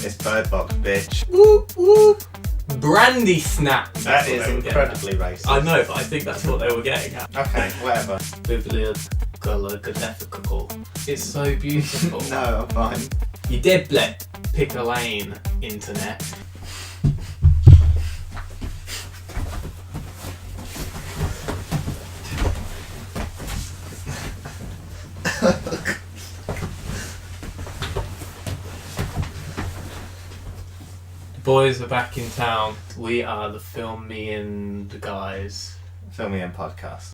It's Birdbox, bitch. Whoop whoop. Bandersnatch. That is incredibly racist. I know, but I think that's what they were getting at. Okay, whatever. Bibliographical. It's so beautiful. No, I'm fine. You did pick a lane, internet. Boys are back in town. We are the Film Me and the Guys. Film Me and podcast.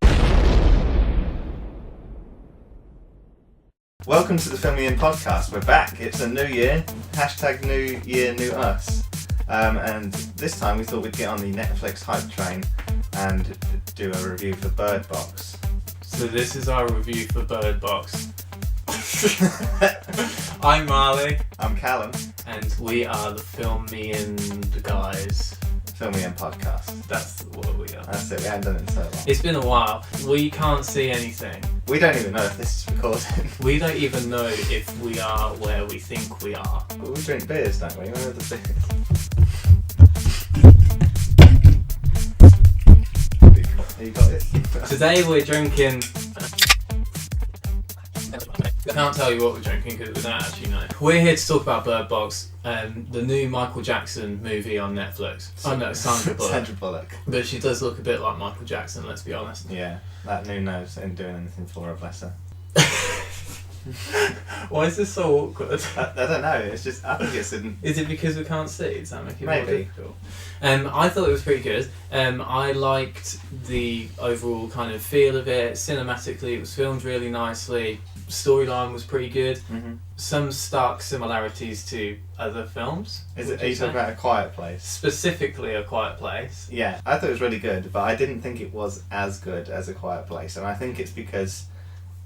Welcome to the Film Me and podcast. We're back. It's a new year. Hashtag new year, new us. And this time we thought we'd get on the Netflix hype train and do a review for Birdbox. So this is our review for Birdbox. I'm Marley. I'm Callum. And we are the Film Me and the Guys. Film Me and podcast. That's what we are. That's it. We haven't done it in so long. It's been a while. We can't see anything. We don't even know if this is recording. We don't even know if we are where we think we are. Well, we drink beers, don't we? Where are the beers? You got it? Today we're drinking... I can't tell you what we're drinking because we don't actually know. We're here to talk about Birdbox, the new Michael Jackson movie on Netflix. Oh no, Sandra Bullock. Sandra Bullock. But she does look a bit like Michael Jackson, let's be honest. Yeah, that new nose ain't doing anything for her, bless her. Why is this so awkward? I don't know, it's just, I think it's in... Is it because we can't see? Does that make it Maybe. more difficult? I thought it was pretty good. I liked the overall kind of feel of it. Cinematically, it was filmed really nicely. Storyline was pretty good. Mm-hmm. Some stark similarities to other films. Are you talking about A Quiet Place? Specifically A Quiet Place. Yeah, I thought it was really good, but I didn't think it was as good as A Quiet Place, and I think it's because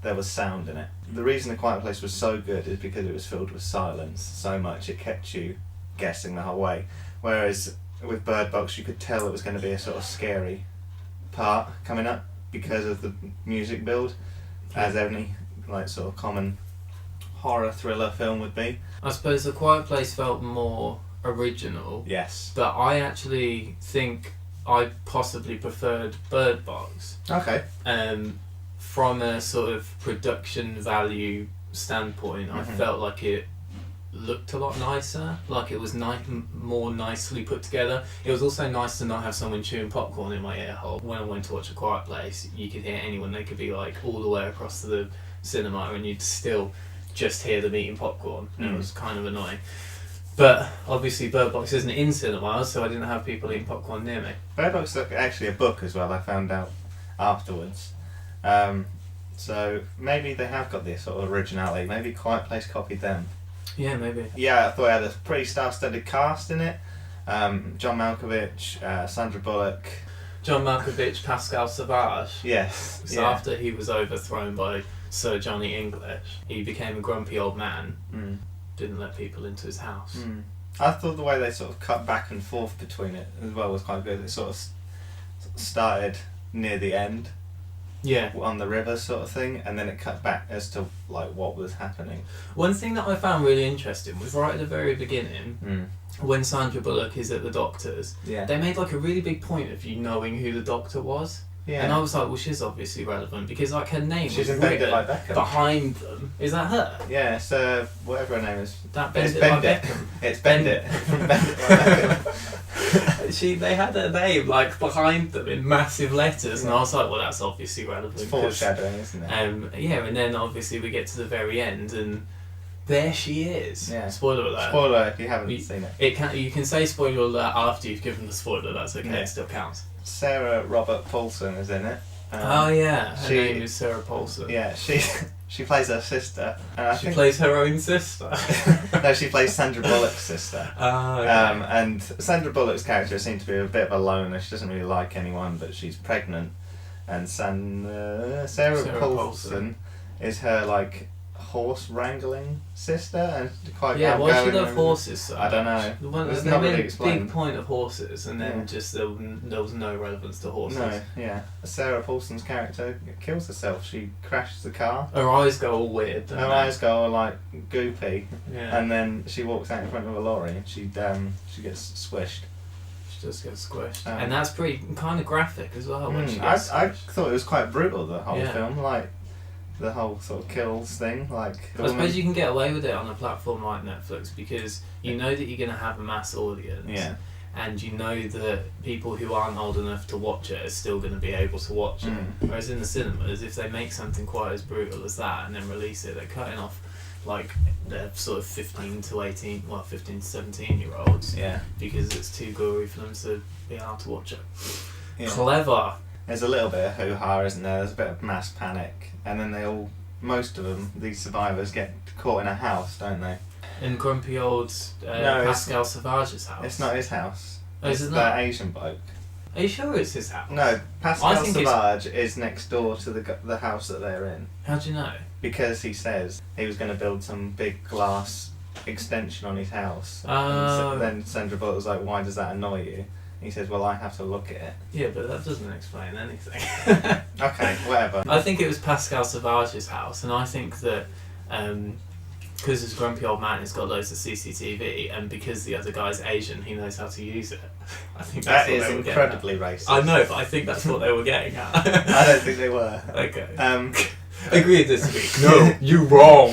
there was sound in it. The reason A Quiet Place was so good is because it was filled with silence so much it kept you guessing the whole way. Whereas with Birdbox you could tell it was going to be a sort of scary part coming up because of the music build, as any like sort of common horror thriller film would be. I suppose A Quiet Place felt more original. Yes. But I actually think I possibly preferred Birdbox. Okay. From a sort of production value standpoint, I felt like it looked a lot nicer, like it was more nicely put together. It was also nice to not have someone chewing popcorn in my ear hole. When I went to watch A Quiet Place, you could hear anyone, they could be like all the way across the cinema and you'd still just hear them eating popcorn. And it was kind of annoying. But obviously Birdbox isn't in cinemas, so I didn't have people eating popcorn near me. Birdbox is actually a book as well, I found out afterwards. So maybe they have got this sort of originality. Maybe Quiet Place copied them. Yeah, maybe. Yeah, I thought it had a pretty star-studded cast in it. John Malkovich, Sandra Bullock. John Malkovich, Pascal Savage. Yes. So after he was overthrown by Sir Johnny English, he became a grumpy old man. Didn't let people into his house. I thought the way they sort of cut back and forth between it as well was quite good. It sort of started near the end. Yeah. On the river sort of thing, and then it cut back as to like what was happening. One thing that I found really interesting was right at the very beginning, when Sandra Bullock is at the doctor's, they made like a really big point of you knowing who the doctor was. Yeah. And I was like, well, she's obviously relevant because like her name was written like Beckham. behind them. Is that her? Yeah, it's whatever her name is. That Bendit like Beckham. It's Bendit from Bendit like Beckham. They had her name like behind them in massive letters, and I was like, well, that's obviously relevant. It's foreshadowing, isn't it? Yeah, and then obviously we get to the very end, and there she is. Yeah. Spoiler alert. Spoiler if you haven't seen it. You can say spoiler alert after you've given the spoiler. That's okay. Yeah. It still counts. Sarah Robert Paulson is in it. Oh yeah, her name is Sarah Paulson. Yeah, she plays her sister. She plays her own sister. No, she plays Sandra Bullock's sister. Oh, okay. And Sandra Bullock's character seems to be a bit of a loner. She doesn't really like anyone, but she's pregnant. And Sarah Paulson is her like horse wrangling sister, and quite Yeah, why outgoing should have and- horses so I don't much? know. Well, It's they not made really a explained. big point of horses, and then Yeah. just there was no relevance to horses. No, yeah. Sarah Paulson's character kills herself. She crashes the car. Her eyes go all weird. don't Her they? eyes go all like goopy, Yeah. and then she walks out in front of a lorry and she gets squished. She just gets squished. Oh. And that's pretty kind of graphic as well when she I gets I squished. thought it was quite brutal, the whole Yeah. film, like the whole sort of kills thing, like. I suppose you can get away with it on a platform like Netflix because you know that you're going to have a mass audience. Yeah. And you know that people who aren't old enough to watch it are still going to be able to watch it. Whereas in the cinemas, if they make something quite as brutal as that and then release it, they're cutting off like they're sort of 15 to 17 year olds Yeah. because it's too gory for them to be able to watch it. Yeah. Clever. There's a little bit of hoo-ha, isn't there? There's a bit of mass panic, and then most of them, these survivors, get caught in a house, don't they? In grumpy old No, Pascal Savage's house. It's not his house. Oh, is It's it that not? Asian bloke. Are you sure it's his house? No, Pascal I think it's- Savage is next door to the house that they're in, How do you know? because he says he was going to build some big glass extension on his house. Oh. And then Sandra Bullock was like, "Why does that annoy you?" He says, "Well, I have to look at it." Yeah, but that doesn't explain anything. Okay, whatever. I think it was Pascal Savage's house, and I think that because this grumpy old man has got loads of CCTV, and because the other guy's Asian, he knows how to use it. I think that's That what is they were incredibly racist. getting at. I know, but I think that's what they were getting at. I don't think they were. Okay. Agree this week. No, you wrong.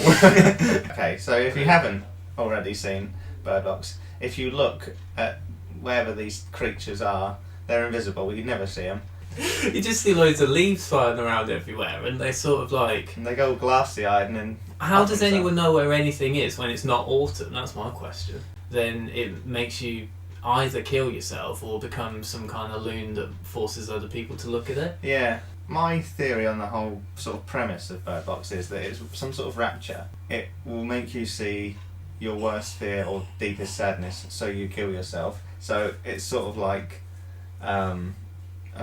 Okay, so if you haven't already seen Birdbox, if you look at wherever these creatures are, they're invisible. You never see them. You just see loads of leaves flying around everywhere, and they sort of like. And they go glassy-eyed and then... How does anyone know where anything is when it's not autumn? That's my question. Then it makes you either kill yourself or become some kind of loon that forces other people to look at it. Yeah. My theory on the whole sort of premise of Birdbox is that it's some sort of rapture. It will make you see your worst fear or deepest sadness, so you kill yourself. So it's sort of like a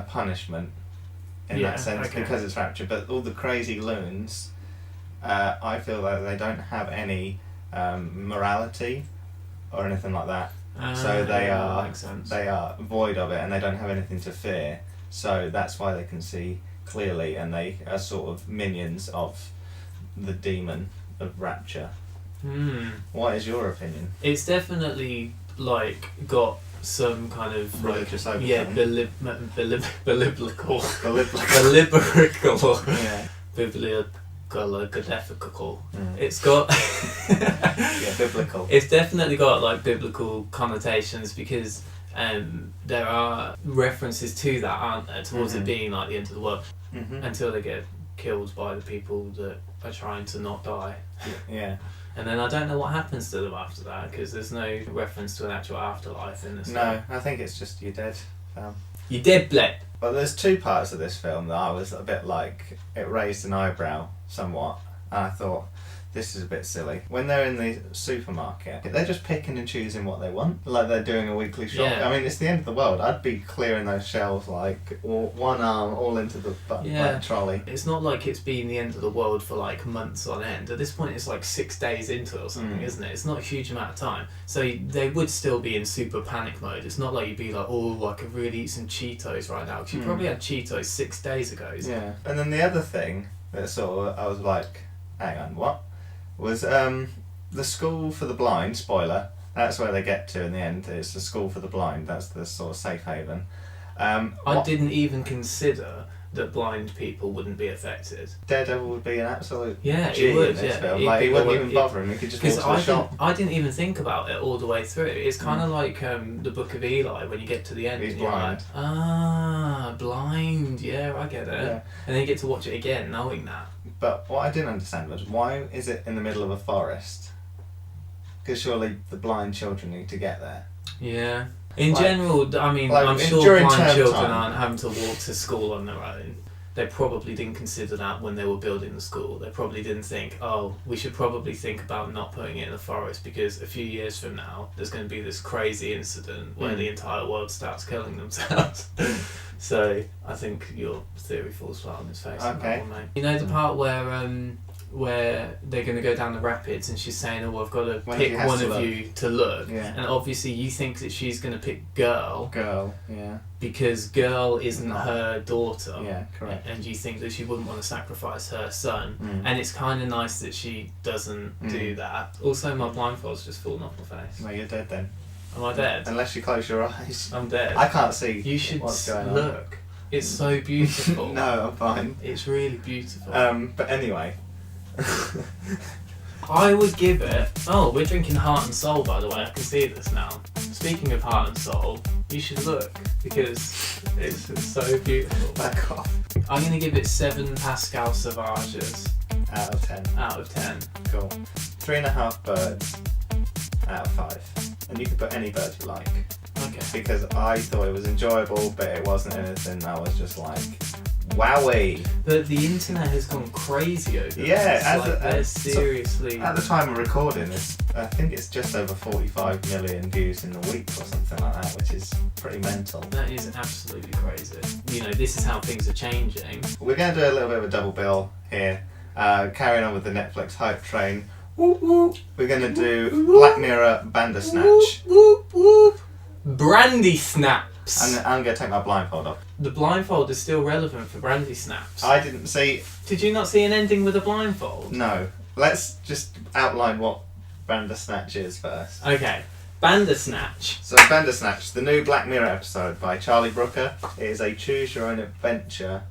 punishment in that sense, okay. because it's rapture. But all the crazy loons, I feel like they don't have any morality or anything like that. So they that are makes sense. they are void of it, and they don't have anything to fear. So that's why they can see clearly, and they are sort of minions of the demon of rapture. What is your opinion? It's definitely like got some kind of Religious like, overtone. biblical, Yeah. biblical. Mm. It's got Yeah, biblical. It's definitely got like biblical connotations because there are references to that, aren't there, towards it being like the end of the world until they get killed by the people that are trying to not die. Yeah. And then I don't know what happens to them after that because there's no reference to an actual afterlife in this. No, I think it's just you're dead. You dead bled. Well, there's two parts of this film that I was a bit like, it raised an eyebrow somewhat, and I thought, this is a bit silly. When they're in the supermarket, they're just picking and choosing what they want, like they're doing a weekly shop. Yeah. I mean, it's the end of the world. I'd be clearing those shelves like one arm all into the like, trolley. It's not like it's been the end of the world for like months on end. At this point, it's like 6 days into it or something, isn't it? It's not a huge amount of time. So they would still be in super panic mode. It's not like you'd be like, oh, I could really eat some Cheetos right now. Because you probably had Cheetos 6 days ago. Yeah. And then the other thing that sort of, I was like, hang on, what? Was the school for the blind, spoiler, that's where they get to in the end. It's the school for the blind. That's the sort of safe haven. I didn't even consider that blind people wouldn't be affected. Daredevil would be an absolute Yeah, G it would. in this Yeah, film. It- Like, it he wouldn't would- even it- bother him. He could just walk Because to the shop. I didn't even think about it all the way through. It's kind of like the Book of Eli when you get to the end. He's and you're blind. Like, ah, blind. Yeah, I get it. Yeah. And then you get to watch it again, knowing that. But what I didn't understand was, why is it in the middle of a forest? Because surely the blind children need to get there. Yeah. In Like- general, I mean, like I'm sure during blind term children time. aren't having to walk to school on their own. They probably didn't consider that when they were building the school. They probably didn't think, oh, we should probably think about not putting it in the forest because a few years from now there's going to be this crazy incident where the entire world starts killing themselves. So I think your theory falls flat on its face. On Okay. that one, mate. You know the part where where they're going to go down the rapids and she's saying, oh, I've got to When pick she has one to of look. you to look. Yeah. And obviously you think that she's going to pick girl Yeah. because girl isn't No. her daughter. Yeah, correct. And you think that she wouldn't want to sacrifice her son. Mm. And it's kind of nice that she doesn't do that. Also, my blindfold's just fallen off my face. Well, you're dead then. Am I dead? Unless you close your eyes. I'm dead. I can't see You should what's going on. look. It's so beautiful. No, I'm fine. It's really beautiful. But anyway. I would give it... Oh, we're drinking Heart and Soul, by the way. I can see this now. Speaking of Heart and Soul, you should look, because it's so beautiful. Back off. I'm going to give it 7 Pascal Sauvages Out of 10. out of 10. Cool. 3.5 birds out of 5. And you can put any bird you like. Okay. Because I thought it was enjoyable, but it wasn't anything I was just like, wowie. But the internet has gone crazy over this. Yeah, It's like they're seriously... At the time of recording, I think it's just over 45 million views in a week or something like that, which is pretty mental. That is absolutely crazy. You know, this is how things are changing. We're going to do a little bit of a double bill here, carrying on with the Netflix hype train. Whoop, whoop. We're going to do Black Mirror Bandersnatch. Whoop, whoop. Brandy Snaps. And I'm going to take my blindfold off. The blindfold is still relevant for Brandy Snaps. I didn't see... Did you not see an ending with a blindfold? No. Let's just outline what Bandersnatch is first. Okay. Bandersnatch. So Bandersnatch, the new Black Mirror episode by Charlie Brooker, is a choose-your-own-adventure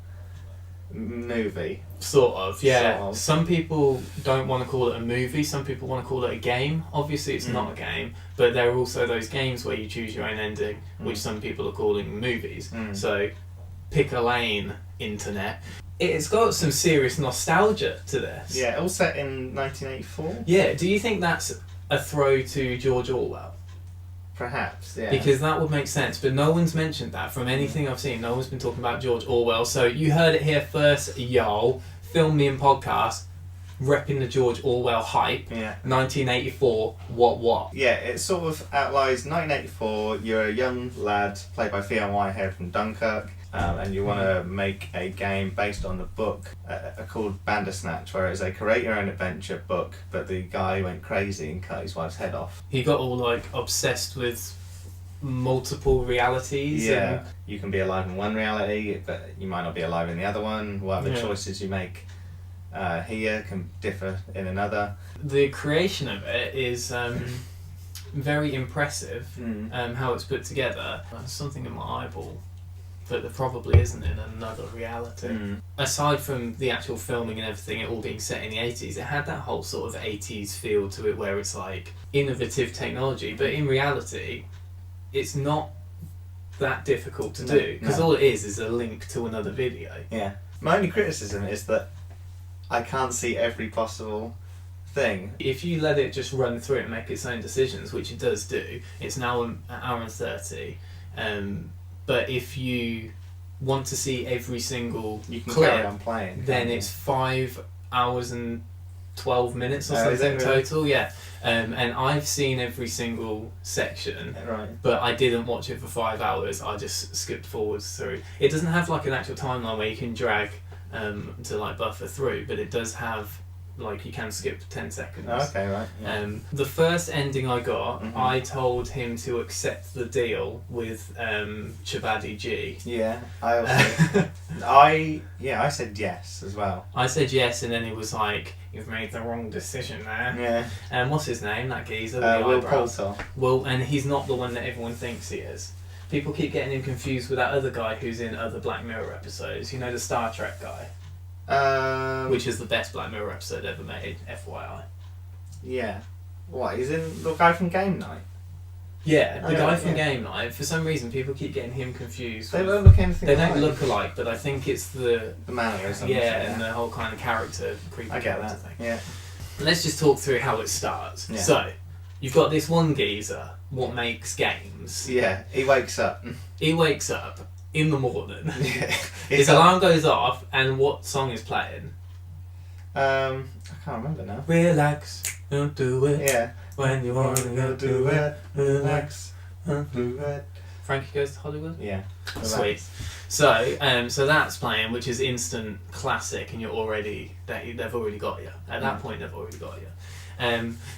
movie. Sort of, yeah. Sort of. Some people don't want to call it a movie, some people want to call it a game. Obviously it's not a game, but there are also those games where you choose your own ending, which some people are calling movies. So pick a lane, internet. It's got some serious nostalgia to this. Yeah, all set in 1984? Yeah, do you think that's a throw to George Orwell? Perhaps, yeah. Because that would make sense, but no one's mentioned that. From anything I've seen, no one's been talking about George Orwell. So you heard it here first, y'all. Film Me and Podcast, repping the George Orwell hype. Yeah. 1984, what? Yeah, it sort of outlines 1984, you're a young lad, played by Theon Whitehead from Dunkirk, and you want to make a game based on the book called Bandersnatch, where it's a create-your-own-adventure book, but the guy went crazy and cut his wife's head off. He got all like obsessed with multiple realities. Yeah, And you can be alive in one reality, but you might not be alive in the other one. Whatever choices you make here can differ in another. the creation of it is very impressive. How it's put together. There's something in my eyeball that there probably isn't in another reality. Aside from the actual filming and everything, it all being set in the 80s, it had that whole sort of 80s feel to it where it's like innovative technology, but in reality it's not that difficult to do, because all it is a link to another video. Yeah. My only criticism is that I can't see every possible thing. If you let it just run through it and make its own decisions, which it does do, it's now an hour and 30. But if you want to see every single You can clip, carry on playing. then it's 5 hours and 12 minutes or Oh, is something it really? total. Yeah. And I've seen every single section, Right. but I didn't watch it for 5 hours. I just skipped forwards through. It doesn't have like an actual timeline where you can drag to like buffer through, but it does have like you can skip 10 seconds. Oh, okay, right. Yeah. The first ending I got, Mhm. I told him to accept the deal with Chabadi G. Yeah, I also... I said yes as well. I said yes, and then he was like, "You've made the wrong decision there." Yeah. And what's his name? That geezer. with the Will eyebrows. Poulter. Well, and he's not the one that everyone thinks he is. People keep getting him confused with that other guy who's in other Black Mirror episodes. You know, the Star Trek guy, which is the best Black Mirror episode ever made. FYI. Yeah. What, he's in the guy from Game Night? Yeah, the Oh, guy from yeah. Game Night. For some reason, people keep getting him confused. They with- don't look anything They alike. don't look alike, but I think it's the mannerisms. and the whole kind of character, creepy I get character that. thing. Yeah. Let's just talk through how it starts. Yeah. So, you've got this one geezer, what makes games. Yeah, he wakes up. He wakes up in the morning. Yeah. His alarm goes off, and what song is playing? I can't remember now. Relax, don't do it. Yeah. When you wanna go do it, relax. Do it. Frankie Goes to Hollywood? Yeah. Sweet. So, so that's playing, which is instant classic, and they've already got you. At that point, they've already got you.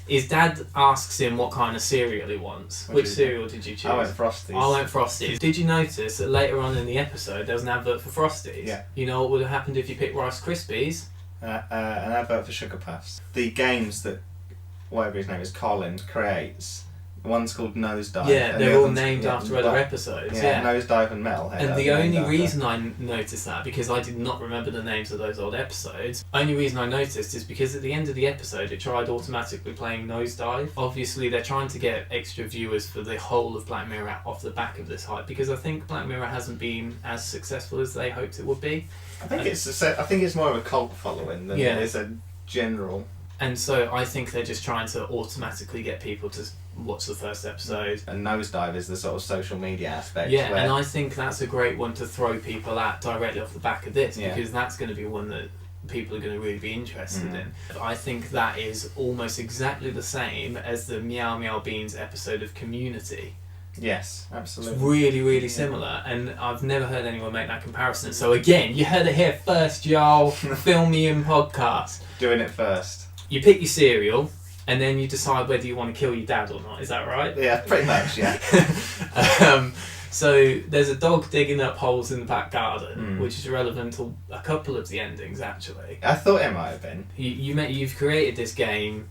His dad asks him what kind of cereal he wants. Which cereal did you choose? I went Frosties. I went Frosties. Did you notice that later on in the episode there was an advert for Frosties? Yeah. You know what would have happened if you picked Rice Krispies? An advert for Sugar Puffs. The games that whatever his name is, Colin, creates. One's called Nosedive. Yeah, they're all named after other episodes. Yeah, Nosedive and Metalhead. And the only reason I noticed that, because I did not remember the names of those old episodes, only reason I noticed is because at the end of the episode it tried automatically playing Nosedive. Obviously they're trying to get extra viewers for the whole of Black Mirror off the back of this hype, because I think Black Mirror hasn't been as successful as they hoped it would be. I think it's more of a cult following than it is a general. And so I think they're just trying to automatically get people to watch the first episode. And Nosedive is the sort of social media aspect. Yeah, and I think that's a great one to throw people at directly off the back of this, because that's going to be one that people are going to really be interested in. I think that is almost exactly the same as the Meow Meow Beans episode of Community. Yes, absolutely. It's really, really similar, and I've never heard anyone make that comparison. So again, you heard it here first, y'all. Filmium podcast. Doing it first. You pick your cereal, and then you decide whether you want to kill your dad or not. Is that right? Yeah, pretty much, yeah. So there's a dog digging up holes in the back garden, which is relevant to a couple of the endings, actually. I thought it might have been. You've created this game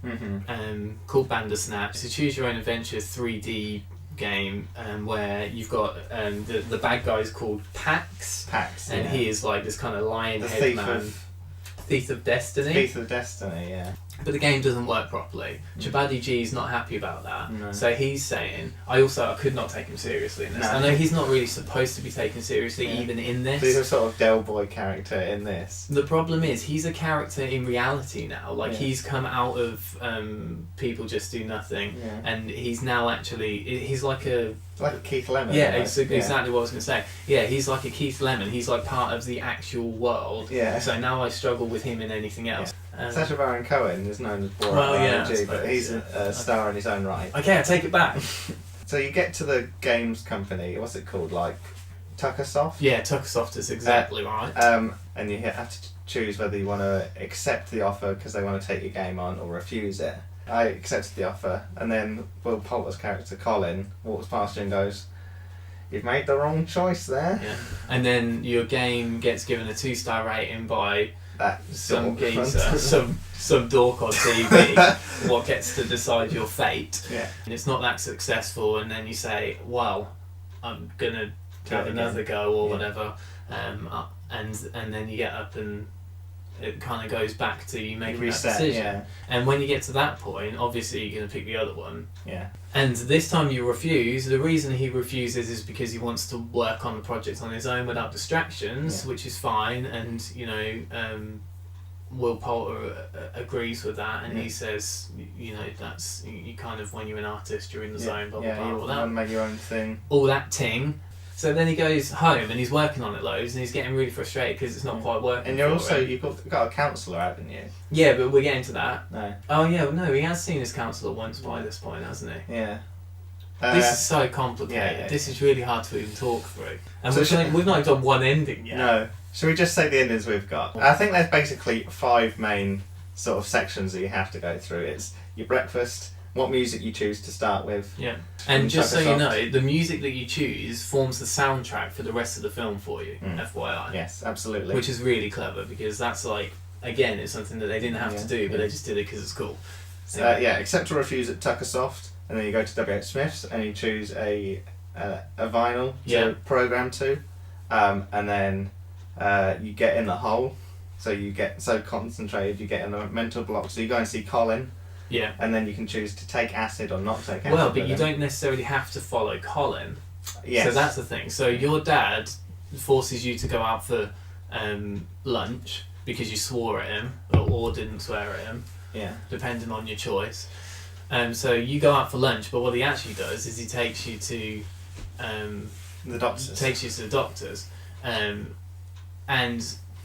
called Bandersnatch. It's a choose your own adventure 3D game where you've got the bad guy is called Pax, and he is like this kind of lion head man. Thief of Destiny. Thief of Destiny, yeah. But the game doesn't work properly. Chabadi G's not happy about that. No. So he's saying, I could not take him seriously in this. I know he's not really supposed to be taken seriously even in this. He's a sort of Del Boy character in this. The problem is, he's a character in reality now. Like, he's come out of People Just Do Nothing, and he's now actually, he's like a... Like a Keith Lemon. Yeah, exactly what I was going to say. Yeah, he's like a Keith Lemon. He's like part of the actual world. Yeah. So now I struggle with him in anything else. Sacha Baron Cohen is known as Borat but he's a star in his own right. Okay, I take it back. So you get to the games company, what's it called, like Tuckersoft? Yeah, Tuckersoft is exactly right. And you have to choose whether you want to accept the offer because they want to take your game on, or refuse it. I accepted the offer, and then Will Poulter's character Colin walks past you and goes, "You've made the wrong choice there." Yeah. And then your game gets given a 2-star rating by that some geezer, some dork on TV, what gets to decide your fate. Yeah. And it's not that successful, and then you say, well, I'm gonna have another go or whatever, and then you get up and it kind of goes back to you making that decision. Yeah. And when you get to that point, obviously you're going to pick the other one. Yeah. And this time you refuse. The reason he refuses is because he wants to work on the project on his own without distractions, which is fine. And, you know, Will Poulter agrees with that, and he says, you know, that's, you kind of, when you're an artist, you're in the zone, blah, blah, blah. You want to make your own thing. All that ting. So then he goes home and he's working on it loads, and he's getting really frustrated because it's not quite working. And you're also, you've got a counsellor, haven't you? Yeah, but we're getting to that. No. Oh yeah, no, he has seen his counsellor once by this point, hasn't he? Yeah. This is so complicated. Yeah. This is really hard to even talk through. And So we've not done one ending yet. No. Should we just say the endings we've got? I think there's basically 5 main sort of sections that you have to go through. It's your breakfast, what music you choose to start with. Yeah. And just so you know, the music that you choose forms the soundtrack for the rest of the film for you, FYI. Yes, absolutely. Which is really clever, because that's like, again, it's something that they didn't have to do, but they just did it because it's cool. So, accept or refuse at Tuckersoft, and then you go to W.H. Smith's and you choose a vinyl to program to, and then you get in the hole, so you get so concentrated, you get in a mental block, so you go and see Colin. Yeah. And then you can choose to take acid or not take acid. Well, but you don't necessarily have to follow Colin. Yes. So that's the thing. So your dad forces you to go out for lunch because you swore at him, or didn't swear at him. Yeah. Depending on your choice. So you go out for lunch, but what he actually does is he takes you to the doctors. Takes you to the doctors, and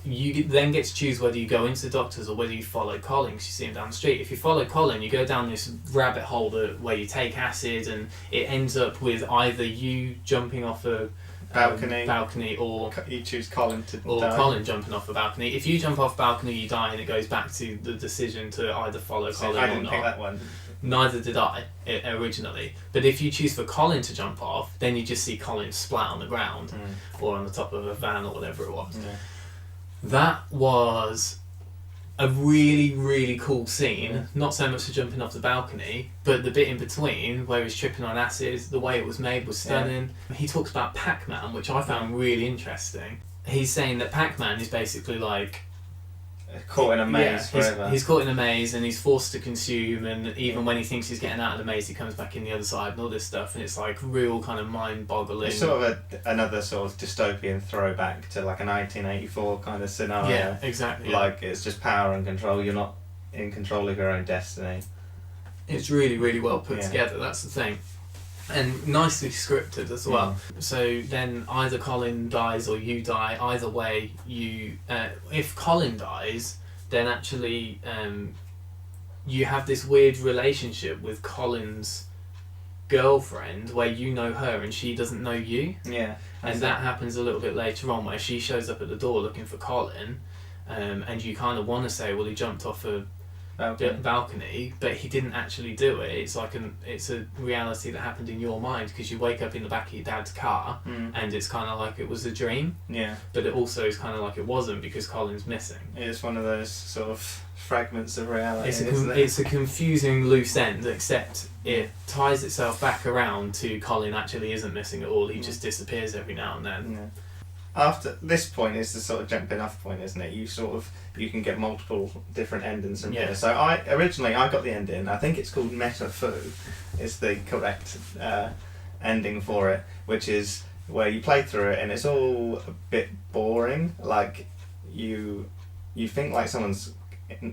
you then get to choose whether you go into the doctors or whether you follow Colin, because you see him down the street. If you follow Colin, you go down this rabbit hole where you take acid, and it ends up with either you jumping off a balcony, or you choose Colin to or die. Colin jumping off a balcony. If you jump off a balcony, you die, and it goes back to the decision to either follow Colin I or didn't not. pick that one. Neither did I originally. But if you choose for Colin to jump off, then you just see Colin splat on the ground or on the top of a van or whatever it was. Yeah. That was a really, really cool scene. Not so much for jumping off the balcony, but the bit in between where he's tripping on acid, the way it was made was stunning. He talks about Pac-Man, which I found really interesting. He's saying that Pac-Man is basically like caught in a maze forever. He's caught in a maze and he's forced to consume, and even when he thinks he's getting out of the maze, he comes back in the other side and all this stuff, and it's like real kind of mind-boggling. It's sort of another sort of dystopian throwback to like a 1984 kind of scenario. Yeah, exactly. Like it's just power and control. You're not in control of your own destiny. It's really, really well put together. That's the thing. And nicely scripted as well. So then either Colin dies or you die. Either way, you if Colin dies, then actually you have this weird relationship with Colin's girlfriend where you know her and she doesn't know you. Yeah. And that happens a little bit later on where she shows up at the door looking for Colin, and you kind of want to say, well, he jumped off a balcony, but he didn't actually do it. It's like it's a reality that happened in your mind because you wake up in the back of your dad's car and it's kind of like it was a dream. Yeah. But it also is kind of like it wasn't because Colin's missing. It's one of those sort of fragments of reality. It's a confusing loose end, except it ties itself back around to Colin actually isn't missing at all. He just disappears every now and then. Yeah. After this point is the sort of jumping off point, isn't it? You can get multiple different endings from here. So I got the ending. I think it's called Meta Fu, is the correct ending for it, which is where you play through it and it's all a bit boring. Like you think like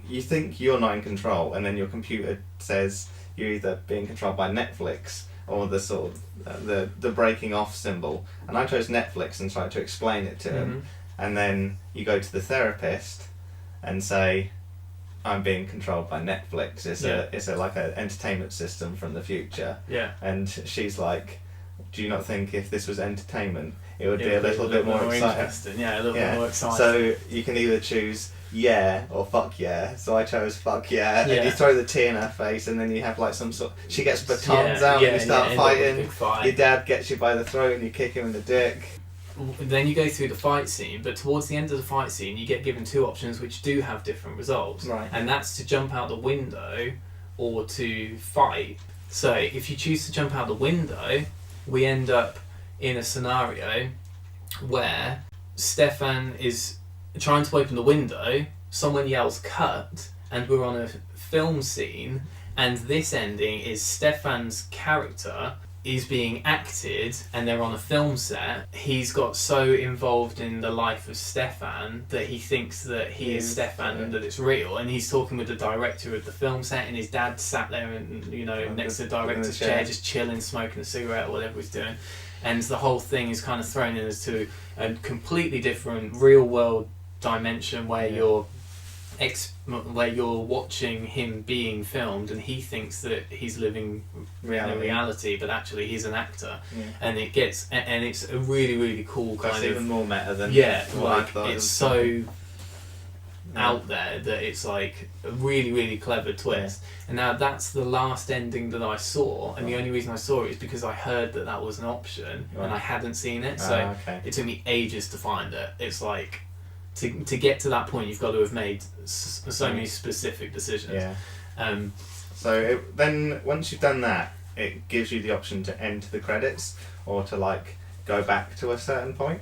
you think you're not in control, and then your computer says you're either being controlled by Netflix or the sort of the breaking off symbol, and I chose Netflix and tried to explain it to him, and then you go to the therapist and say, I'm being controlled by Netflix. It's like an entertainment system from the future. Yeah. And she's like, do you not think if this was entertainment it would be a little bit more exciting? Yeah, a little bit more exciting. So you can either choose yeah or fuck yeah. So I chose fuck yeah. And you throw the tea in her face, and then you have like some sort. She gets batons out and you start fighting. Your dad gets you by the throat and you kick him in the dick. Then you go through the fight scene, but towards the end of the fight scene you get given two options which do have different results. Right. And that's to jump out the window or to fight. So if you choose to jump out the window, we end up in a scenario where Stefan is trying to open the window, someone yells cut, and we're on a film scene, and this ending is Stefan's character is being acted and they're on a film set. He's got so involved in the life of Stefan that he thinks that he is Stefan and that it's real, and he's talking with the director of the film set, and his dad sat there and next to the director's chair just chilling, smoking a cigarette or whatever he's doing, and the whole thing is kind of thrown in as to a completely different real world dimension where you're watching him being filmed, and he thinks that he's living reality, but actually he's an actor. And it's a really, really cool kind of even more meta than what I thought. It's so out there that it's like a really, really clever twist. And now that's the last ending that I saw, and the only reason I saw it is because I heard that was an option and I hadn't seen it, so it took me ages to find it. It's like to get to that point, you've got to have made so many specific decisions. Then once you've done that, it gives you the option to end the credits or to like go back to a certain point.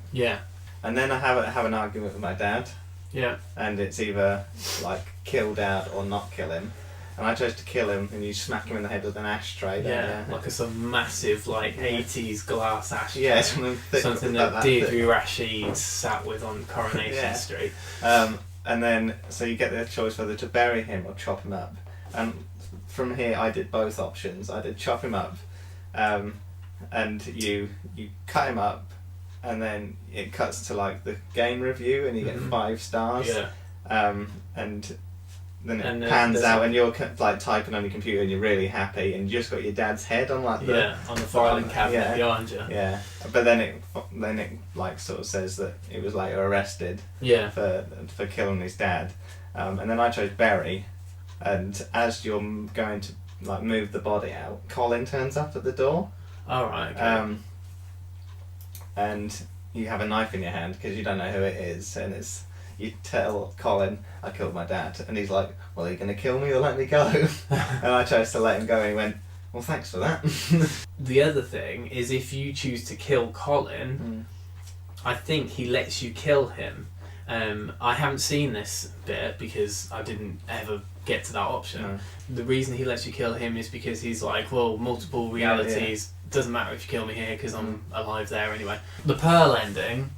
And then I have an argument with my dad. And it's either like kill dad or not kill him. And I chose to kill him, and you smack him in the head with an ashtray. Like some massive 80s glass ashtray. Yeah, something that Deirdre Rashid sat with on Coronation Street. And then so you get the choice whether to bury him or chop him up. And from here I did both options. I did chop him up, and you cut him up, and then it cuts to like the game review, and you get 5 stars. And then it And pans out and you're like typing on your computer and you're really happy and you just got your dad's head on like on the filing cabinet behind you. Yeah, but then it like sort of says that he was later arrested. Yeah. For killing his dad, and then I chose Berry, and as you're going to like move the body out, Colin turns up at the door. All right. Okay. And you have a knife in your hand because you don't know who it is, and you tell Colin, I killed my dad, and he's like, well, are you going to kill me or let me go? And I chose to let him go, and he went, well, thanks for that. The other thing is, if you choose to kill Colin, I think he lets you kill him. I haven't seen this bit because I didn't ever get to that option. No. The reason he lets you kill him is because he's like, well, multiple realities, doesn't matter if you kill me here because I'm alive there anyway. The Pearl ending,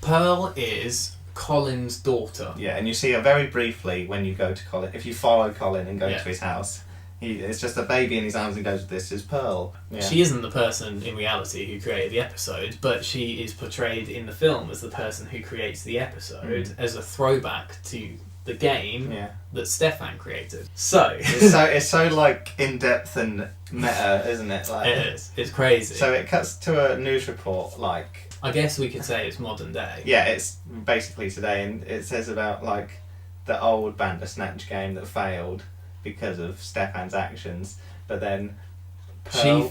Pearl is Colin's daughter. Yeah, and you see her very briefly when you go to Colin. If you follow Colin and go to his house, it's just a baby in his arms and goes, this is Pearl. Yeah. She isn't the person in reality who created the episode, but she is portrayed in the film as the person who creates the episode as a throwback to the game that Stefan created. So it's so like in depth and meta, isn't it? Like, it is. It's crazy. So it cuts to a news report, like, I guess we could say it's modern day. Yeah, it's basically today, and it says about like the old Bandersnatch game that failed because of Stefan's actions, but then Pearl,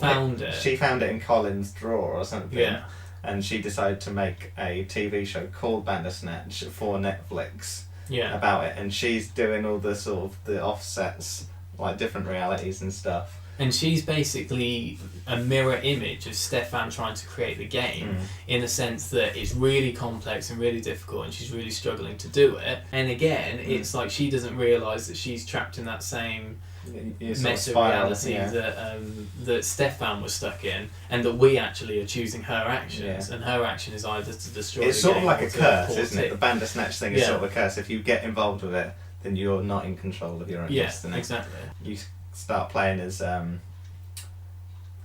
she found it in Colin's drawer or something. Yeah. And she decided to make a TV show called Bandersnatch for Netflix. Yeah. About it, and she's doing all the sort of the offsets, like different realities and stuff. And she's basically a mirror image of Stefan trying to create the game in a sense that it's really complex and really difficult and she's really struggling to do it. And again, it's like she doesn't realise that she's trapped in that same mess of reality that Stefan was stuck in, and that we actually are choosing her actions, and her action is either to destroy it's the sort game of like or a to curse, report isn't it? The Bandersnatch thing is sort of a curse. If you get involved with it, then you're not in control of your own destiny. Exactly. You start playing as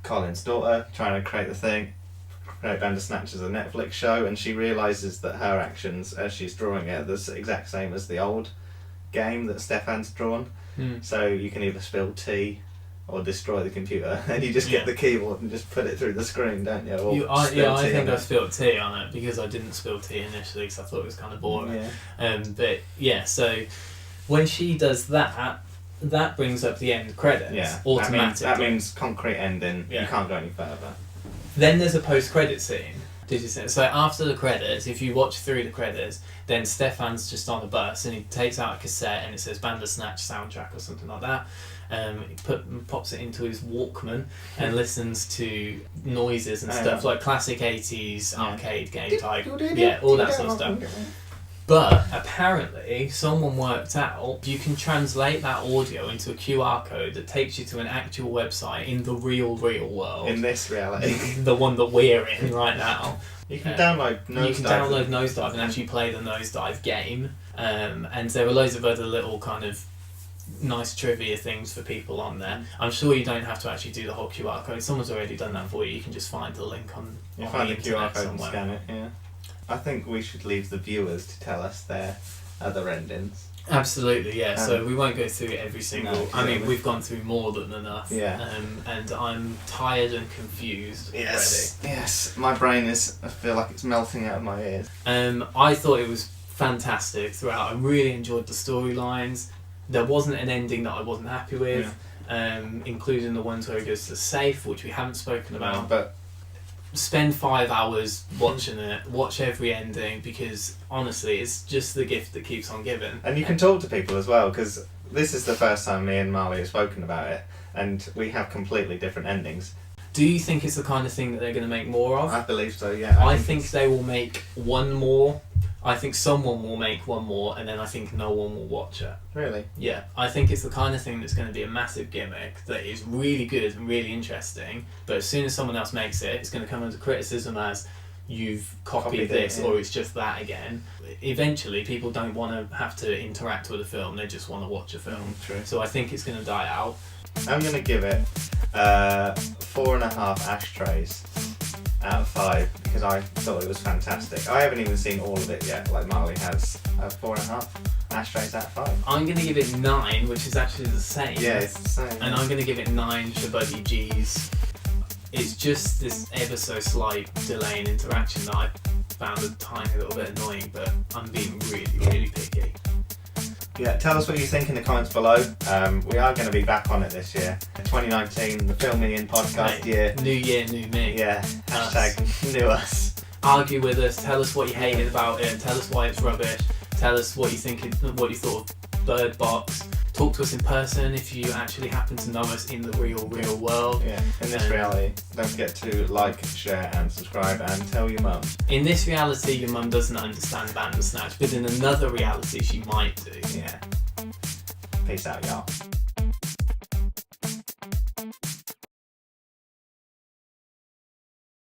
Colin's daughter, trying to create Bandersnatch as a Netflix show, and she realises that her actions as she's drawing it are the exact same as the old game that Stefan's drawn. So you can either spill tea or destroy the computer, and you just get the keyboard and just put it through the screen, don't you? Or I think I spilled tea on it because I didn't spill tea initially because I thought it was kind of boring. So when she does that brings up the end credits automatically. That means concrete ending. You can't go any further. Then there's a post-credit scene. Did you see? So after the credits, if you watch through the credits, then Stefan's just on a bus and he takes out a cassette and it says Bandersnatch soundtrack or something like that. He pops it into his Walkman and listens to noises and stuff like classic 80s arcade game type. All that sort of stuff. But apparently someone worked out you can translate that audio into a QR code that takes you to an actual website in the real world. In this reality. The one that we're in right now. You can download Nosedive. You can download Nosedive and actually play the Nosedive game. And there are loads of other little kind of nice trivia things for people on there. I'm sure you don't have to actually do the whole QR code. Someone's already done that for you. You can just find the link on the QR code somewhere. And scan it, I think we should leave the viewers to tell us their other endings. Absolutely, so we won't go through every single... No, I mean, we've gone through more than enough. And I'm tired and confused already. Yes, my brain I feel like it's melting out of my ears. I thought it was fantastic throughout. I really enjoyed the storylines. There wasn't an ending that I wasn't happy with, including the ones where he goes to the safe, which we haven't spoken about. But spend 5 hours watching it, watch every ending, because honestly it's just the gift that keeps on giving. And you can talk to people as well, because this is the first time me and Marley have spoken about it, and we have completely different endings. Do you think it's the kind of thing that they're going to make more of? I believe so, yeah. I think they will make one more. I think someone will make one more, and then I think no one will watch it. Really? Yeah, I think it's the kind of thing that's going to be a massive gimmick that is really good and really interesting, but as soon as someone else makes it, it's going to come under criticism as you've copied this or it's just that again. Eventually, people don't want to have to interact with a film, they just want to watch a film. True. So I think it's going to die out. I'm going to give it 4.5 ashtrays out of 5 because I thought it was fantastic. I haven't even seen all of it yet, like Marley has. 4.5. ashtrays out of 5. I'm going to give it 9, which is actually the same. Yeah, it's the same. And I'm going to give it 9 Shabuddy G's. It's just this ever so slight delay in interaction that I found a tiny little bit annoying, but I'm being really, really picky. Yeah, tell us what you think in the comments below. We are going to be back on it this year. 2019, the Film Me In podcast year. New year, new me. Yeah, hashtag new us. Argue with us, tell us what you hated about it, tell us why it's rubbish, tell us what you thought of Birdbox. Talk to us in person if you actually happen to know us in the real world. Yeah, in this reality. Don't forget to like, share and subscribe and tell your mum. In this reality, your mum doesn't understand Bandersnatch, but in another reality, she might do. Yeah. Peace out, y'all.